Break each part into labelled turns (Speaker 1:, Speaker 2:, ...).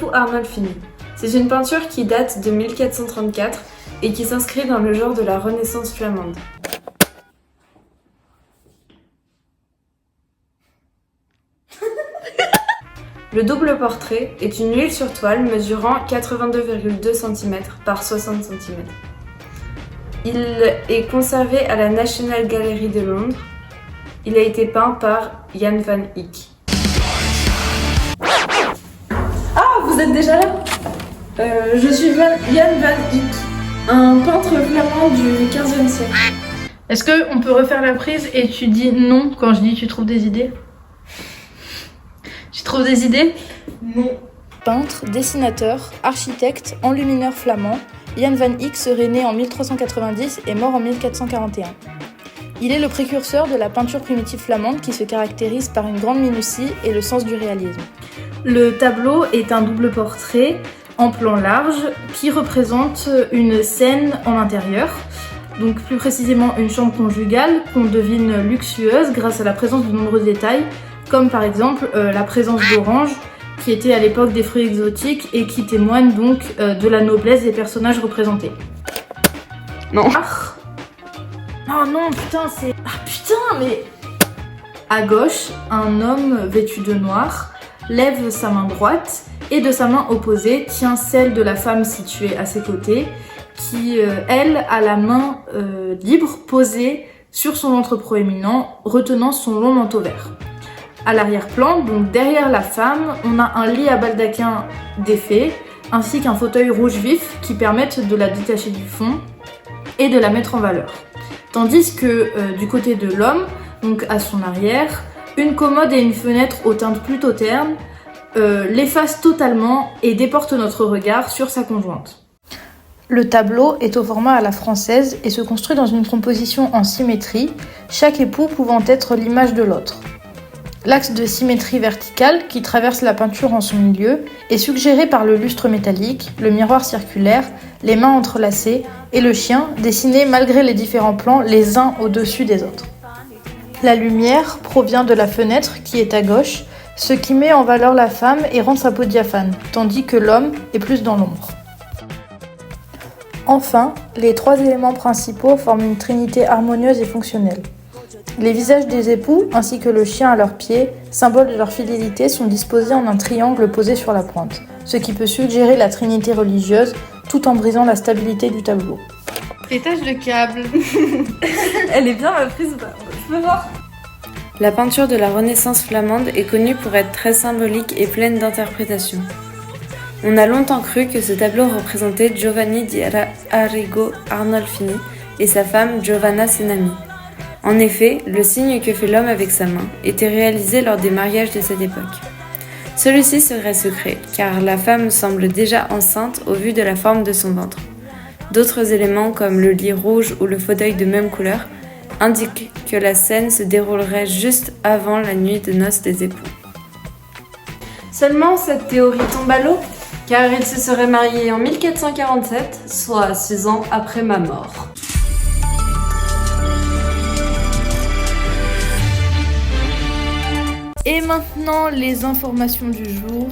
Speaker 1: époux Arnolfini. C'est une peinture qui date de 1434 et qui s'inscrit dans le genre de la Renaissance flamande. Le double portrait est une huile sur toile mesurant 82,2 cm par 60 cm. Il est conservé à la National Gallery de Londres. Il a été peint par Jan van Eyck. Ah, vous êtes déjà là? Je suis Jan van Eyck, un peintre flamand du XVe siècle.
Speaker 2: Est-ce qu'on peut refaire la prise et tu dis non quand je dis tu trouves des idées? Tu trouves des idées?
Speaker 1: Non.
Speaker 3: Peintre, dessinateur, architecte, enlumineur flamand, Jan van Eyck serait né en 1390 et mort en 1441. Il est le précurseur de la peinture primitive flamande qui se caractérise par une grande minutie et le sens du réalisme.
Speaker 2: Le tableau est un double portrait en plan large qui représente une scène en intérieur, donc plus précisément une chambre conjugale qu'on devine luxueuse grâce à la présence de nombreux détails, comme par exemple la présence d'oranges, qui était à l'époque des fruits exotiques et qui témoignent donc de la noblesse des personnages représentés.
Speaker 1: Non.
Speaker 2: Oh non, putain, c'est... Ah putain, mais... À gauche, un homme vêtu de noir lève sa main droite et de sa main opposée tient celle de la femme située à ses côtés qui, elle, a la main libre posée sur son ventre proéminent, retenant son long manteau vert. À l'arrière-plan, donc derrière la femme, on a un lit à baldaquin défait, ainsi qu'un fauteuil rouge vif qui permettent de la détacher du fond et de la mettre en valeur. Tandis que du côté de l'homme, donc à son arrière, une commode et une fenêtre aux teintes plutôt ternes l'effacent totalement et déportent notre regard sur sa conjointe.
Speaker 3: Le tableau est au format à la française et se construit dans une composition en symétrie, chaque époux pouvant être l'image de l'autre. L'axe de symétrie verticale, qui traverse la peinture en son milieu, est suggéré par le lustre métallique, le miroir circulaire, les mains entrelacées et le chien, dessiné malgré les différents plans les uns au-dessus des autres. La lumière provient de la fenêtre qui est à gauche, ce qui met en valeur la femme et rend sa peau diaphane, tandis que l'homme est plus dans l'ombre. Enfin, les trois éléments principaux forment une trinité harmonieuse et fonctionnelle. Les visages des époux, ainsi que le chien à leurs pieds, symbole de leur fidélité, sont disposés en un triangle posé sur la pointe, ce qui peut suggérer la trinité religieuse, tout en brisant la stabilité du tableau.
Speaker 2: Pétage de câble.
Speaker 1: Elle est bien ma prise ou pas? Je peux voir. La peinture de la Renaissance flamande est connue pour être très symbolique et pleine d'interprétations. On a longtemps cru que ce tableau représentait Giovanni di Arrigo Arnolfini et sa femme Giovanna Senami. En effet, le signe que fait l'homme avec sa main était réalisé lors des mariages de cette époque. Celui-ci serait secret, car la femme semble déjà enceinte au vu de la forme de son ventre. D'autres éléments, comme le lit rouge ou le fauteuil de même couleur, indiquent que la scène se déroulerait juste avant la nuit de noces des époux. Seulement, cette théorie tombe à l'eau, car ils se seraient mariés en 1447, soit 6 ans après ma mort.
Speaker 3: Et maintenant, les informations du jour.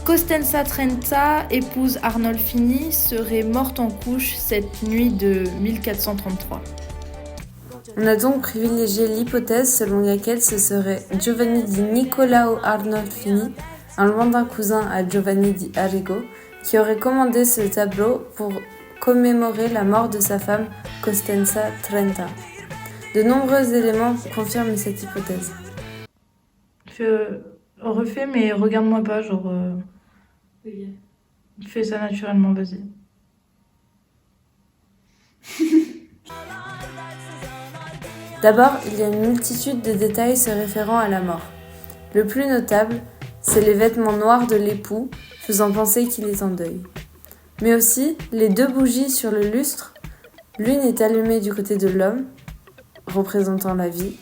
Speaker 3: Costenza Trenta, épouse Arnolfini, serait morte en couche cette nuit de 1433.
Speaker 1: On a donc privilégié l'hypothèse selon laquelle ce serait Giovanni di Niccolao Arnolfini, un lointain cousin à Giovanni di Arrigo, qui aurait commandé ce tableau pour commémorer la mort de sa femme Costenza Trenta. De nombreux éléments confirment cette hypothèse.
Speaker 2: Refais, mais regarde-moi pas, genre... Fais ça naturellement, vas-y.
Speaker 1: D'abord, il y a une multitude de détails se référant à la mort. Le plus notable, c'est les vêtements noirs de l'époux, faisant penser qu'il est en deuil. Mais aussi, les 2 bougies sur le lustre, l'une est allumée du côté de l'homme, représentant la vie,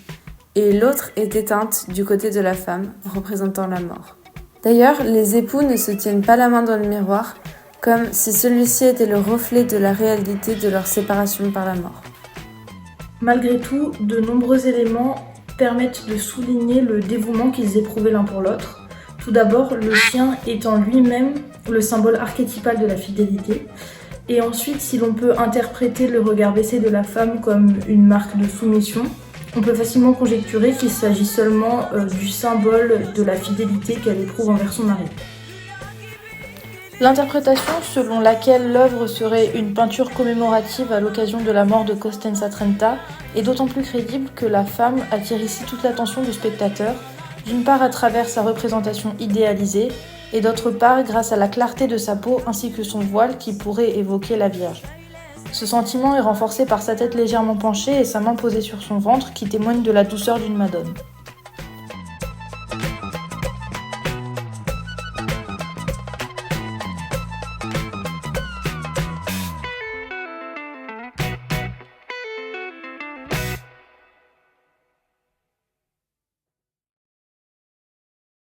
Speaker 1: et l'autre est éteinte du côté de la femme, représentant la mort. D'ailleurs, les époux ne se tiennent pas la main dans le miroir, comme si celui-ci était le reflet de la réalité de leur séparation par la mort.
Speaker 2: Malgré tout, de nombreux éléments permettent de souligner le dévouement qu'ils éprouvaient l'un pour l'autre, Tout d'abord, le chien est en lui-même le symbole archétypal de la fidélité. Et ensuite, si l'on peut interpréter le regard baissé de la femme comme une marque de soumission, on peut facilement conjecturer qu'il s'agit seulement du symbole de la fidélité qu'elle éprouve envers son mari.
Speaker 3: L'interprétation selon laquelle l'œuvre serait une peinture commémorative à l'occasion de la mort de Costenza Trenta est d'autant plus crédible que la femme attire ici toute l'attention du spectateur, d'une part à travers sa représentation idéalisée, et d'autre part grâce à la clarté de sa peau ainsi que son voile qui pourrait évoquer la Vierge. Ce sentiment est renforcé par sa tête légèrement penchée et sa main posée sur son ventre qui témoignent de la douceur d'une Madone.